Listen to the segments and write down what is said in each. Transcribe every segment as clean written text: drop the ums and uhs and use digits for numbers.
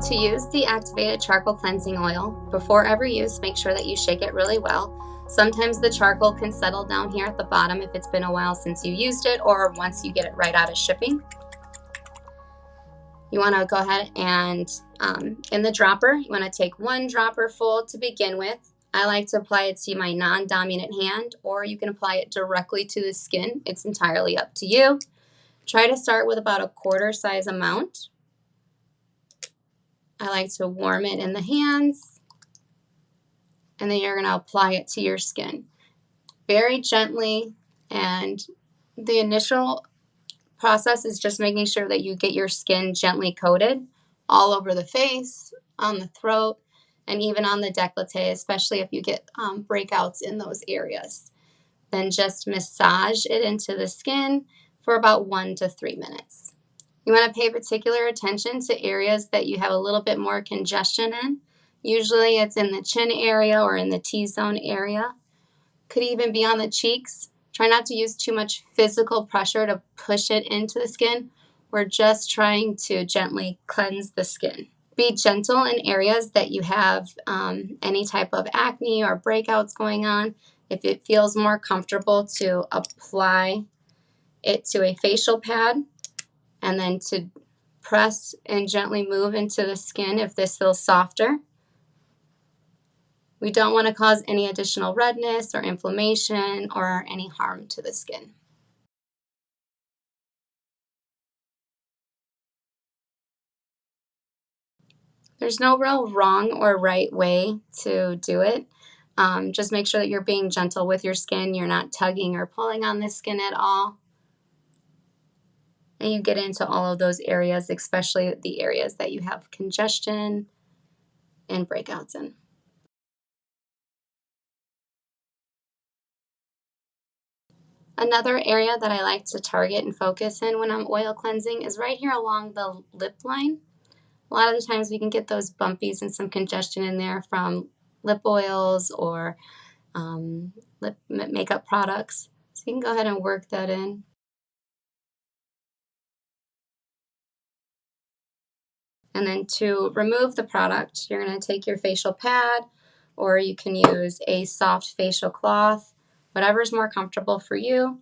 To use the activated charcoal cleansing oil, before every use, make sure that you shake it really well. Sometimes the charcoal can settle down here at the bottom if it's been a while since you used it or once you get it right out of shipping. You want to go ahead and in the dropper, you want to take one dropper full to begin with. I like to apply it to my non-dominant hand, or you can apply it directly to the skin. It's entirely up to you. Try to start with about a quarter size amount. I like to warm it in the hands, and then you're going to apply it to your skin very gently. And the initial process is just making sure that you get your skin gently coated all over the face, on the throat, and even on the décolleté, especially if you get breakouts in those areas. Then just massage it into the skin for about 1 to 3 minutes. You want to pay particular attention to areas that you have a little bit more congestion in. Usually it's in the chin area or in the T-zone area. Could even be on the cheeks. Try not to use too much physical pressure to push it into the skin. We're just trying to gently cleanse the skin. Be gentle in areas that you have any type of acne or breakouts going on. If it feels more comfortable to apply it to a facial pad and then to press and gently move into the skin if this feels softer. We don't want to cause any additional redness or inflammation or any harm to the skin. There's no real wrong or right way to do it. Just make sure that you're being gentle with your skin. You're not tugging or pulling on the skin at all. And you get into all of those areas, especially the areas that you have congestion and breakouts in. Another area that I like to target and focus in when I'm oil cleansing is right here along the lip line. A lot of the times we can get those bumpies and some congestion in there from lip oils or lip makeup products. So you can go ahead and work that in. And then to remove the product, you're going to take your facial pad, or you can use a soft facial cloth, whatever's more comfortable for you.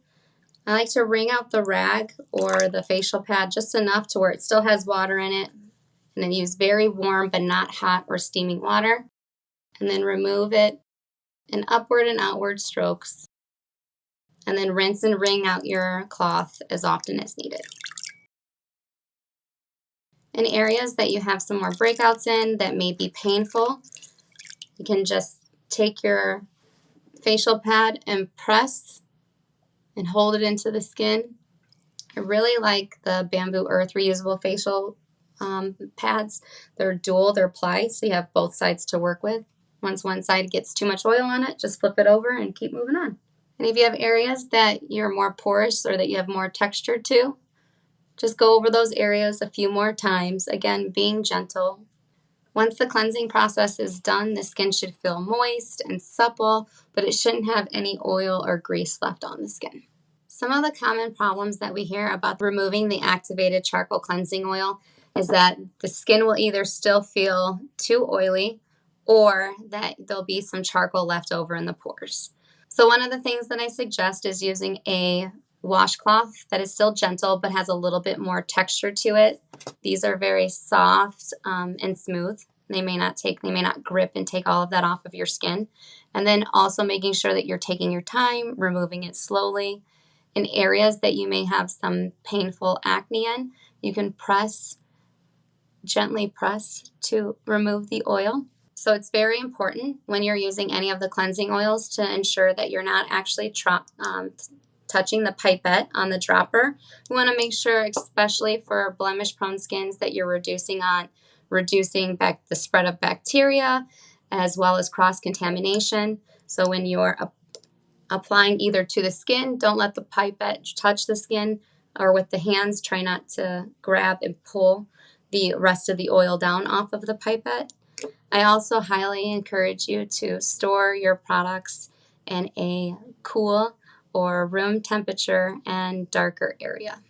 I like to wring out the rag or the facial pad just enough to where it still has water in it, and then use very warm but not hot or steaming water, and then remove it in upward and outward strokes, and then rinse and wring out your cloth as often as needed. In areas that you have some more breakouts in that may be painful, you can just take your facial pad and press and hold it into the skin. I really like the Bamboo Earth reusable facial pads. They're dual, they're ply, so you have both sides to work with. Once one side gets too much oil on it, just flip it over and keep moving on. And if you have areas that you're more porous or that you have more texture to, just go over those areas a few more times, again, being gentle. Once the cleansing process is done, the skin should feel moist and supple, but it shouldn't have any oil or grease left on the skin. Some of the common problems that we hear about removing the activated charcoal cleansing oil is that the skin will either still feel too oily or that there'll be some charcoal left over in the pores. So one of the things that I suggest is using a washcloth that is still gentle but has a little bit more texture to it. These are very soft and smooth. They may not grip and take all of that off of your skin. And then also making sure that you're taking your time, removing it slowly. In areas that you may have some painful acne in, you can gently press to remove the oil. So it's very important when you're using any of the cleansing oils to ensure that you're not actually touching the pipette on the dropper. We want to make sure, especially for blemish-prone skins, that you're reducing the spread of bacteria as well as cross-contamination. So when you're applying either to the skin, don't let the pipette touch the skin, or with the hands, try not to grab and pull the rest of the oil down off of the pipette. I also highly encourage you to store your products in a cool or room temperature and darker area.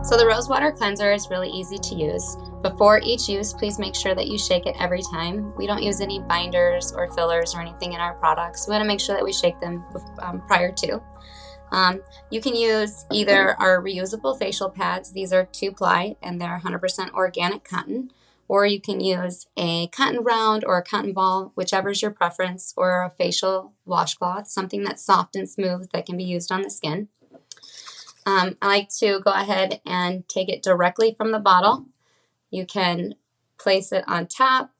So the rose water cleanser is really easy to use. Before each use, please make sure that you shake it every time. We don't use any binders or fillers or anything in our products. We want to make sure that we shake them prior to. You can use either our reusable facial pads. These are 2-ply and they're 100% organic cotton. Or you can use a cotton round or a cotton ball, whichever is your preference, or a facial washcloth, something that's soft and smooth that can be used on the skin. I like to go ahead and take it directly from the bottle. You can place it on top.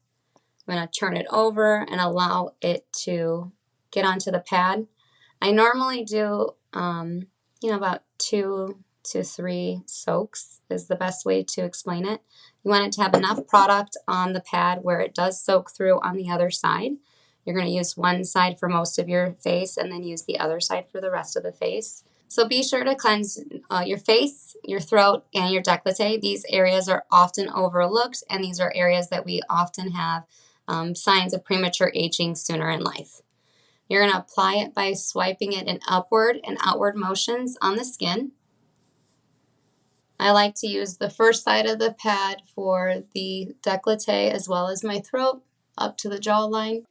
I'm going to turn it over and allow it to get onto the pad. I normally do, about 2 to 3 soaks is the best way to explain it. You want it to have enough product on the pad where it does soak through on the other side. You're going to use one side for most of your face and then use the other side for the rest of the face. So be sure to cleanse your face, your throat, and your décolleté. These areas are often overlooked, and these are areas that we often have signs of premature aging sooner in life. You're going to apply it by swiping it in upward and outward motions on the skin. I like to use the first side of the pad for the décolleté as well as my throat up to the jawline.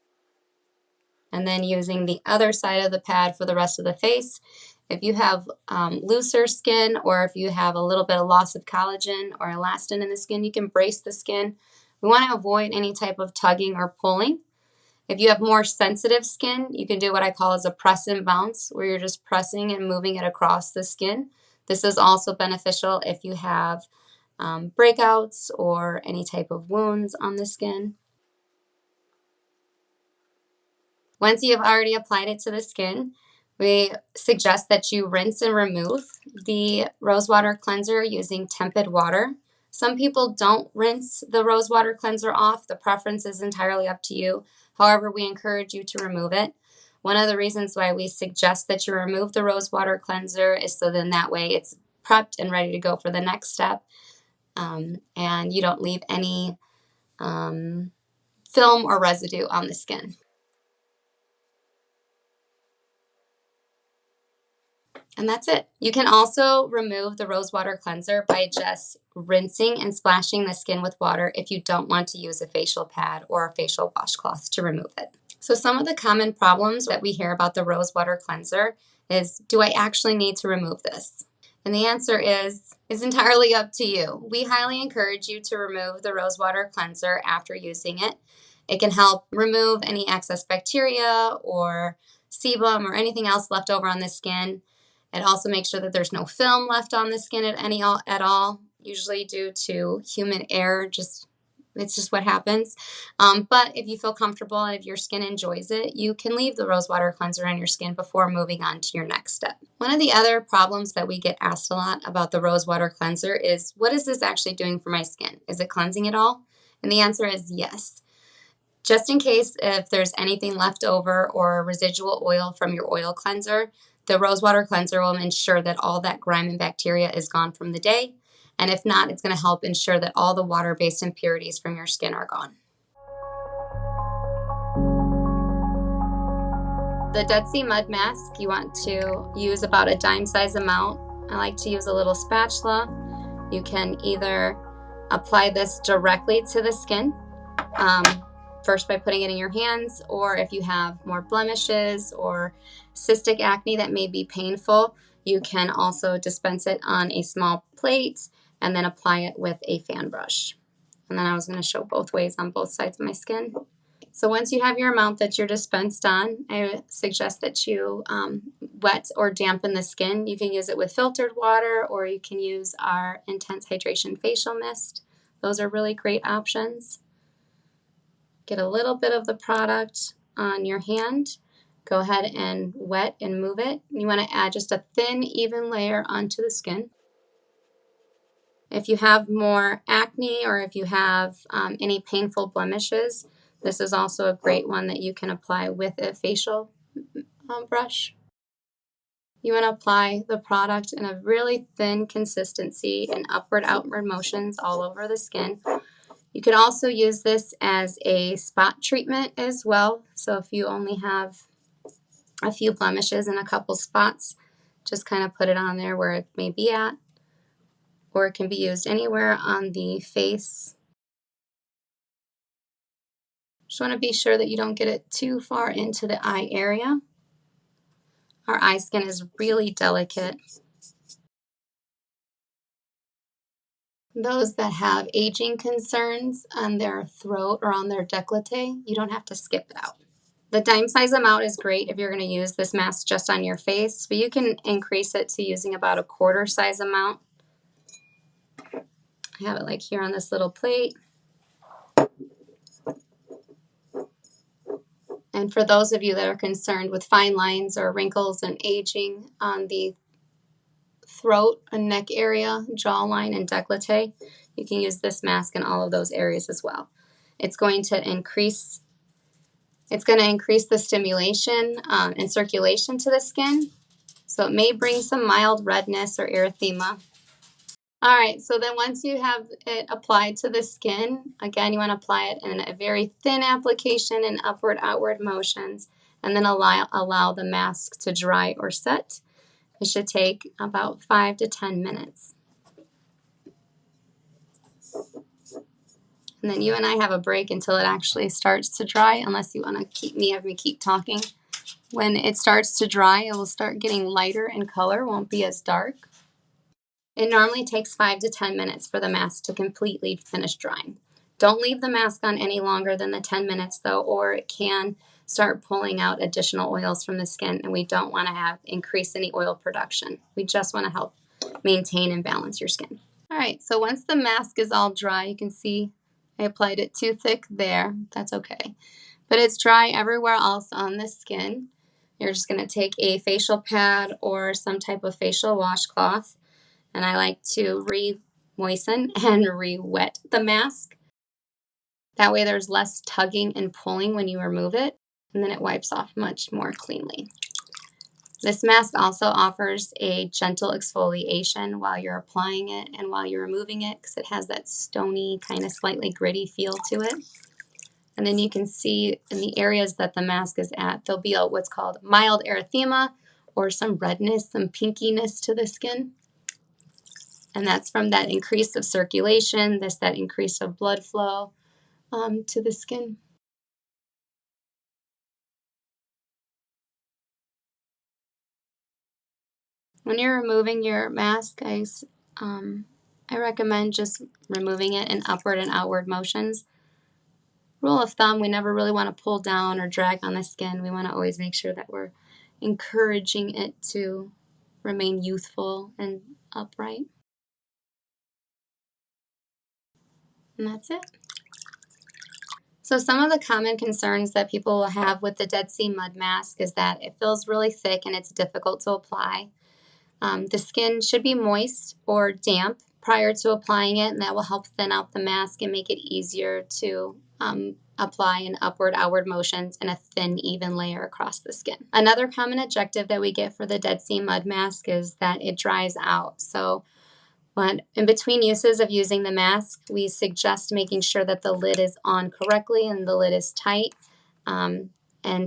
And then using the other side of the pad for the rest of the face. If you have looser skin or if you have a little bit of loss of collagen or elastin in the skin, you can brace the skin. We want to avoid any type of tugging or pulling. If you have more sensitive skin, you can do what I call as a press and bounce, where you're just pressing and moving it across the skin. This is also beneficial if you have breakouts or any type of wounds on the skin. Once you have already applied it to the skin, we suggest that you rinse and remove the rose water cleanser using tepid water. Some people don't rinse the rose water cleanser off. The preference is entirely up to you. However, we encourage you to remove it. One of the reasons why we suggest that you remove the rose water cleanser is so then that way it's prepped and ready to go for the next step, and you don't leave any film or residue on the skin. And that's it. You can also remove the rose water cleanser by just rinsing and splashing the skin with water if you don't want to use a facial pad or a facial washcloth to remove it. So some of the common problems that we hear about the rose water cleanser is, do I actually need to remove this? And the answer is entirely up to you. We highly encourage you to remove the rose water cleanser after using it. It can help remove any excess bacteria or sebum or anything else left over on the skin. It also makes sure that there's no film left on the skin at all, usually due to human error. It's just what happens. But if you feel comfortable and if your skin enjoys it, you can leave the rose water cleanser on your skin before moving on to your next step. One of the other problems that we get asked a lot about the rose water cleanser is, what is this actually doing for my skin? Is it cleansing it all? And the answer is yes. Just in case if there's anything left over or residual oil from your oil cleanser, the rose water cleanser will ensure that all that grime and bacteria is gone from the day. And if not, it's going to help ensure that all the water-based impurities from your skin are gone. The Dead Sea Mud Mask, you want to use about a dime size amount. I like to use a little spatula. You can either apply this directly to the skin, first by putting it in your hands, or if you have more blemishes or cystic acne that may be painful, you can also dispense it on a small plate and then apply it with a fan brush. And then I was going to show both ways on both sides of my skin. So once you have your amount that you're dispensed on, I suggest that you wet or dampen the skin. You can use it with filtered water, or you can use our Intense Hydration Facial Mist. Those are really great options. Get a little bit of the product on your hand. Go ahead and wet and move it. You want to add just a thin, even layer onto the skin. If you have more acne or if you have any painful blemishes, this is also a great one that you can apply with a facial brush. You want to apply the product in a really thin consistency and upward-outward motions all over the skin. You could also use this as a spot treatment as well. So if you only have a few blemishes and a couple spots, just kind of put it on there where it may be at. or it can be used anywhere on the face. Just want to be sure that you don't get it too far into the eye area. Our eye skin is really delicate. Those that have aging concerns on their throat or on their décolleté, you don't have to skip it out. The dime size amount is great if you're going to use this mask just on your face, but you can increase it to using about a quarter size amount. I have it like here on this little plate. And for those of you that are concerned with fine lines or wrinkles and aging on the throat and neck area, jawline, and décolleté, you can use this mask in all of those areas as well. It's going to increase the stimulation and circulation to the skin, so it may bring some mild redness or erythema. All right, so then once you have it applied to the skin, again, you want to apply it in a very thin application in upward-outward motions, and then allow the mask to dry or set. It should take about 5 to 10 minutes. And then you and I have a break until it actually starts to dry, unless you want to have me keep talking. When it starts to dry, it will start getting lighter in color, won't be as dark. It normally takes 5 to 10 minutes for the mask to completely finish drying. Don't leave the mask on any longer than the 10 minutes though, or it can start pulling out additional oils from the skin, and we don't want to increase any oil production. We just want to help maintain and balance your skin. All right, so once the mask is all dry, you can see I applied it too thick there. That's okay. But it's dry everywhere else on the skin. You're just going to take a facial pad or some type of facial washcloth, and I like to re-moisten and re-wet the mask. That way there's less tugging and pulling when you remove it, and then it wipes off much more cleanly. This mask also offers a gentle exfoliation while you're applying it and while you're removing it, because it has that stony, kind of slightly gritty feel to it. And then you can see in the areas that the mask is at, there'll be what's called mild erythema, or some redness, some pinkiness to the skin. And that's from that increase of circulation, that increase of blood flow to the skin. When you're removing your mask, guys, I recommend just removing it in upward and outward motions. Rule of thumb, we never really want to pull down or drag on the skin. We want to always make sure that we're encouraging it to remain youthful and upright. And that's it. So some of the common concerns that people will have with the Dead Sea Mud Mask is that it feels really thick and it's difficult to apply. The skin should be moist or damp prior to applying it, and that will help thin out the mask and make it easier to apply in upward-outward motions in a thin, even layer across the skin. Another common objective that we get for the Dead Sea Mud Mask is that it dries out. So in between uses of using the mask, we suggest making sure that the lid is on correctly and the lid is tight, and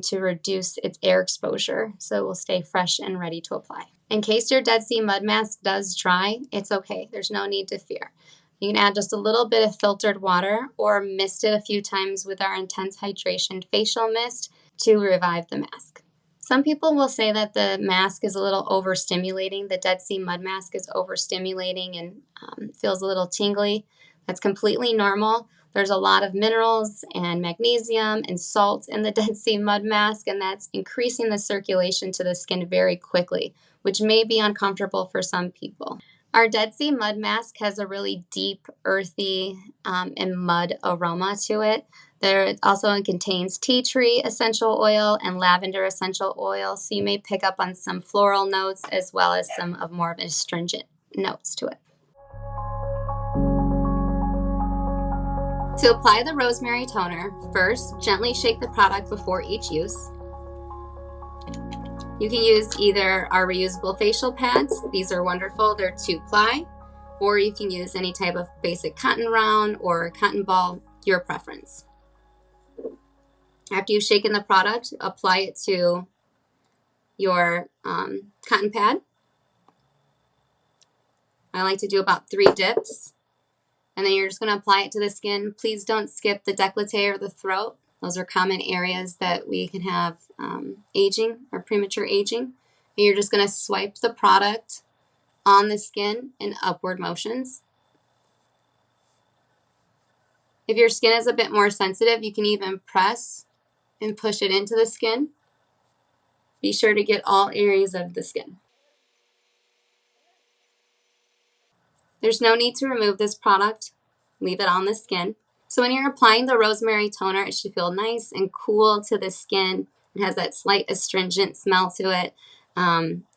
to reduce its air exposure so it will stay fresh and ready to apply. In case your Dead Sea Mud Mask does dry, it's okay. There's no need to fear. You can add just a little bit of filtered water or mist it a few times with our Intense Hydration Facial Mist to revive the mask. Some people will say that the mask is a little overstimulating. The Dead Sea Mud Mask is overstimulating and feels a little tingly. That's completely normal. There's a lot of minerals and magnesium and salt in the Dead Sea Mud Mask, and that's increasing the circulation to the skin very quickly, which may be uncomfortable for some people. Our Dead Sea Mud Mask has a really deep, earthy, and mud aroma to it. It also contains tea tree essential oil and lavender essential oil, so you may pick up on some floral notes as well as some of more of astringent notes to it. To apply the rosemary toner, first gently shake the product before each use. You can use either our reusable facial pads. These are wonderful. They're 2-ply. Or you can use any type of basic cotton round or cotton ball, your preference. After you've shaken the product, apply it to your cotton pad. I like to do about 3 dips, and then you're just going to apply it to the skin. Please don't skip the décolleté or the throat. Those are common areas that we can have aging or premature aging. And you're just going to swipe the product on the skin in upward motions. If your skin is a bit more sensitive, you can even press and push it into the skin. Be sure to get all areas of the skin. There's no need to remove this product. Leave it on the skin. So when you're applying the rosemary toner, it should feel nice and cool to the skin. It has that slight astringent smell to it.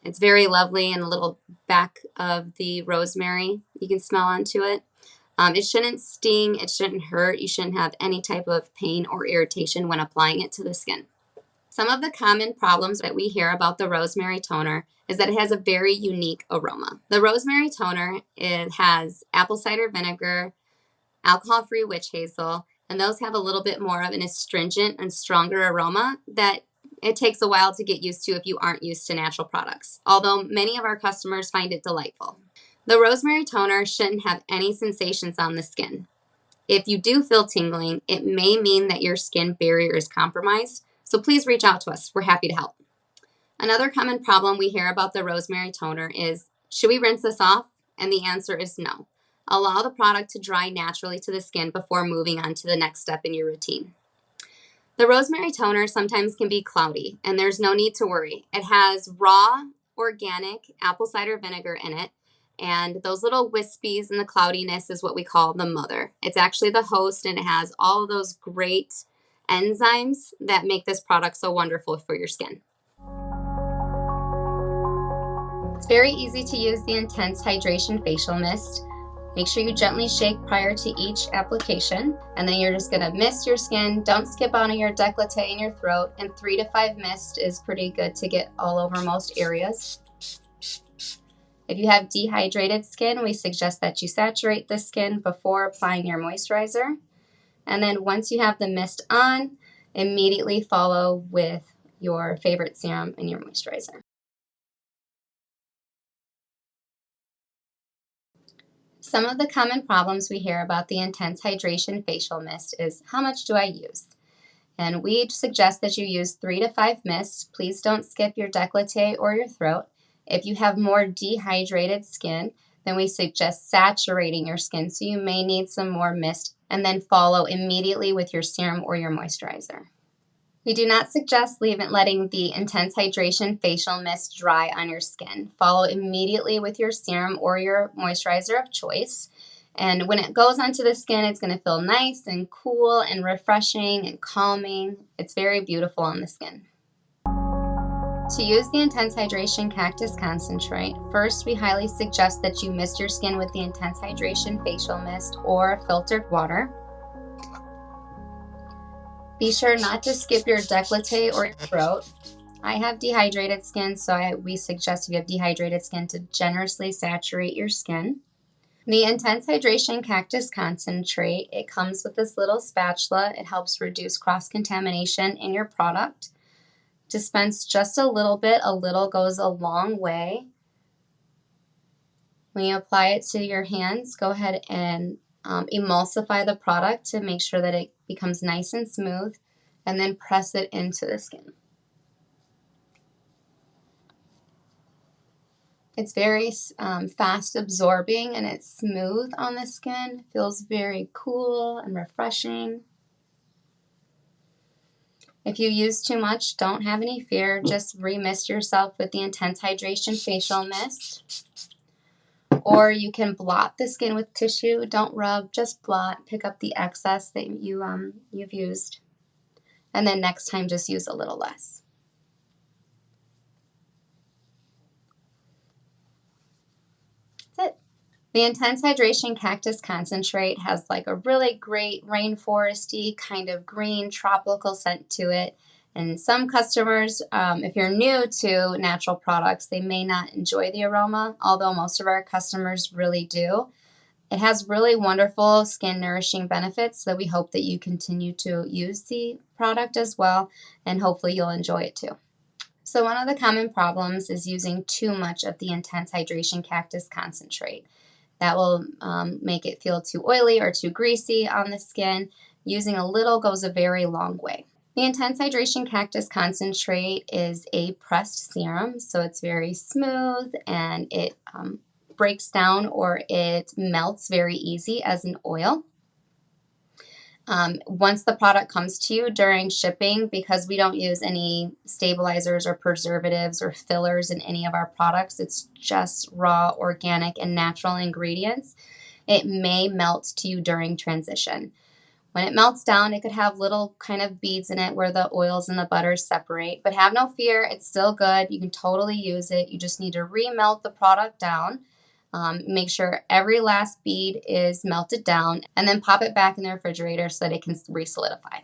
It's very lovely, and a little back of the rosemary you can smell onto it. It shouldn't sting, it shouldn't hurt, you shouldn't have any type of pain or irritation when applying it to the skin. Some of the common problems that we hear about the rosemary toner is that it has a very unique aroma. The rosemary toner, it has apple cider vinegar, alcohol-free witch hazel, and those have a little bit more of an astringent and stronger aroma that it takes a while to get used to if you aren't used to natural products, although many of our customers find it delightful. The rosemary toner shouldn't have any sensations on the skin. If you do feel tingling, it may mean that your skin barrier is compromised, so please reach out to us. We're happy to help. Another common problem we hear about the rosemary toner is, should we rinse this off? And the answer is no. Allow the product to dry naturally to the skin before moving on to the next step in your routine. The rosemary toner sometimes can be cloudy, and there's no need to worry. It has raw, organic apple cider vinegar in it, and those little wispies and the cloudiness is what we call the mother. It's actually the host, and it has all of those great enzymes that make this product so wonderful for your skin. It's very easy to use the Intense Hydration Facial Mist. Make sure you gently shake prior to each application, and then you're just going to mist your skin. Don't skip out on your décolleté and your throat, and 3 to 5 mist is pretty good to get all over most areas. If you have dehydrated skin, we suggest that you saturate the skin before applying your moisturizer. And then once you have the mist on, immediately follow with your favorite serum and your moisturizer. Some of the common problems we hear about the Intense Hydration Facial Mist is, how much do I use? And we suggest that you use 3 to 5 mists. Please don't skip your décolleté or your throat. If you have more dehydrated skin, then we suggest saturating your skin, so you may need some more mist, and then follow immediately with your serum or your moisturizer. We do not suggest letting the Intense Hydration Facial Mist dry on your skin. Follow immediately with your serum or your moisturizer of choice. And when it goes onto the skin, it's going to feel nice and cool and refreshing and calming. It's very beautiful on the skin. To use the Intense Hydration Cactus Concentrate, first we highly suggest that you mist your skin with the Intense Hydration Facial Mist or filtered water. Be sure not to skip your décolleté or your throat. I have dehydrated skin, so we suggest if you have dehydrated skin to generously saturate your skin. The Intense Hydration Cactus Concentrate, it comes with this little spatula. It helps reduce cross-contamination in your product. Dispense just a little bit. A little goes a long way. When you apply it to your hands, go ahead and emulsify the product to make sure that it becomes nice and smooth, and then press it into the skin. It's very fast absorbing, and it's smooth on the skin. It feels very cool and refreshing. If you use too much, don't have any fear. Just remist yourself with the Intense Hydration Facial Mist. Or you can blot the skin with tissue. Don't rub, just blot. Pick up the excess that you've used. And then next time, just use a little less. That's it. The Intense Hydration Cactus Concentrate has like a really great rainforesty kind of green tropical scent to it. And some customers, if you're new to natural products, they may not enjoy the aroma, although most of our customers really do. It has really wonderful skin nourishing benefits, so we hope that you continue to use the product as well, and hopefully you'll enjoy it too. So one of the common problems is using too much of the Intense Hydration Cactus Concentrate. That will make it feel too oily or too greasy on the skin. Using a little goes a very long way. The Intense Hydration Cactus Concentrate is a pressed serum, so it's very smooth and it breaks down or it melts very easy as an oil. Once the product comes to you during shipping, because we don't use any stabilizers or preservatives or fillers in any of our products, it's just raw, organic, and natural ingredients, it may melt to you during transition. When it melts down, it could have little kind of beads in it where the oils and the butters separate, but have no fear, it's still good. You can totally use it. You just need to remelt the product down. Make sure every last bead is melted down and then pop it back in the refrigerator so that it can re-solidify.